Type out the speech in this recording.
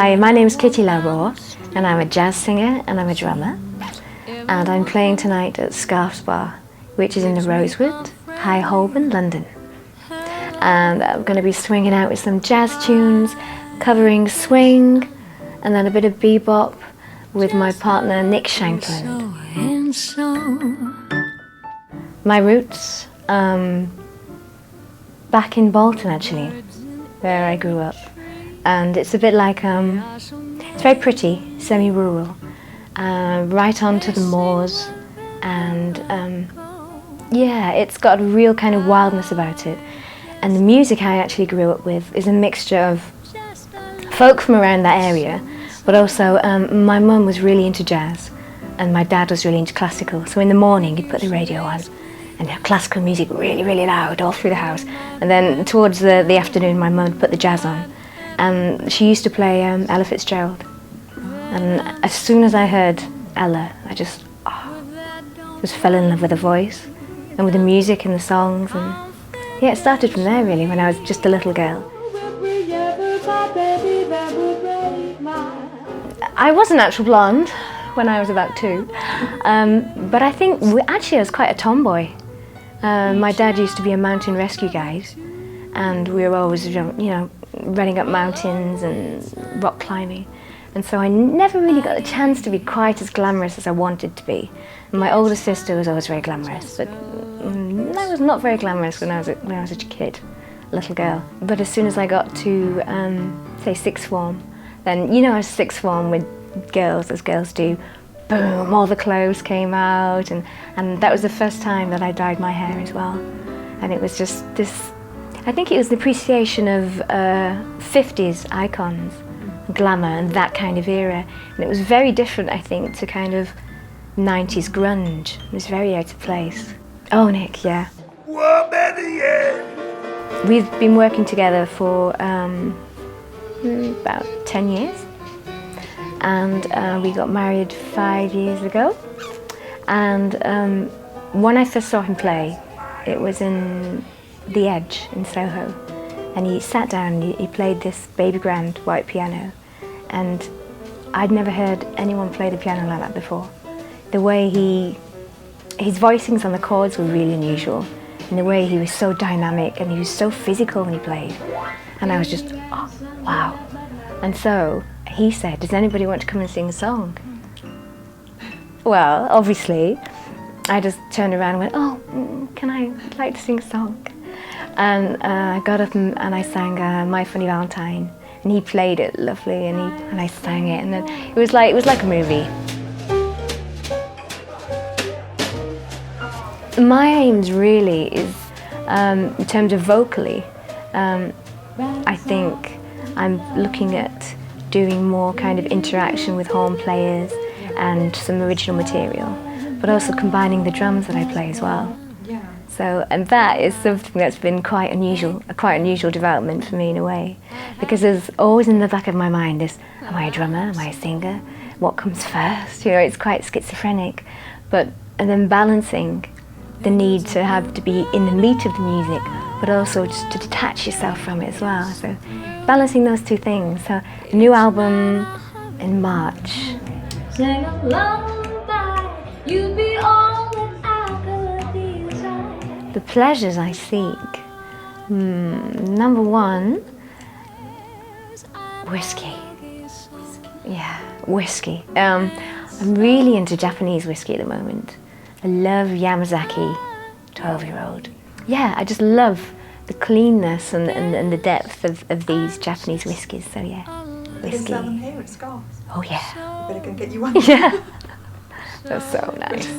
Hi, my name is Kitty LaRoar, and I'm a jazz singer and I'm a drummer. And I'm playing tonight at Scarf's Bar, which is in the Rosewood, High Holborn, London. And I'm going to be swinging out with some jazz tunes, covering swing, and then a bit of bebop with my partner Nick Shankland. My roots, back in Bolton actually, where I grew up. And it's a bit like, it's very pretty, semi-rural, right onto the moors, and yeah, it's got a real kind of wildness about it. And the music I actually grew up with is a mixture of folk from around that area, but also my mum was really into jazz, and my dad was really into classical, so in the morning he'd put the radio on, and classical music really, really loud all through the house, and then towards the afternoon my mum would put the jazz on. And she used to play Ella Fitzgerald, and as soon as I heard Ella, I just fell in love with her voice and with the music and the songs, and yeah, it started from there really, when I was just a little girl. I was a natural blonde when I was about 2, but I think actually I was quite a tomboy. My dad used to be a mountain rescue guide, and we were always, running up mountains and rock climbing, and so I never really got the chance to be quite as glamorous as I wanted to be. And my older sister was always very glamorous, but I was not very glamorous when I was a kid, a little girl. But as soon as I got to say sixth form, then as sixth form with girls, as girls do, boom, all the clothes came out, and that was the first time that I dyed my hair as well. And it was just this, I think it was the appreciation of 50s icons, glamour and that kind of era. And it was very different, I think, to kind of 90s grunge. It was very out of place. Oh, Nick, yeah. We've been working together for about 10 years. And we got married 5 years ago. And when I first saw him play, it was in The Edge in Soho, and he sat down and he played this baby grand white piano, and I'd never heard anyone play the piano like that before. The way his voicings on the chords were really unusual, and the way he was so dynamic and he was so physical when he played, and I was just, oh, wow. And so he said, does anybody want to come and sing a song? Well, obviously, I just turned around and went, oh, I'd like to sing a song. And I got up and I sang My Funny Valentine, and he played it lovely, and I sang it, and then it was like a movie. My aims really is, in terms of vocally, I think I'm looking at doing more kind of interaction with horn players and some original material, but also combining the drums that I play as well. So, and that is something that's been quite unusual development for me in a way, because there's always in the back of my mind is, am I a drummer, am I a singer, what comes first? It's quite schizophrenic, and then balancing the need to be in the meat of the music, but also just to detach yourself from it as well. So balancing those two things. So a new album in March. Sing along by, you'll be all that I could desire. The pleasures I seek. Number one, whiskey. Yeah, whiskey. I'm really into Japanese whiskey at the moment. I love Yamazaki 12-year-old. Yeah, I just love the cleanness and the depth of these Japanese whiskies, so yeah, whiskey. You can sell them here at Scarf's. Oh yeah. You better go and get you one. Yeah. That's so nice.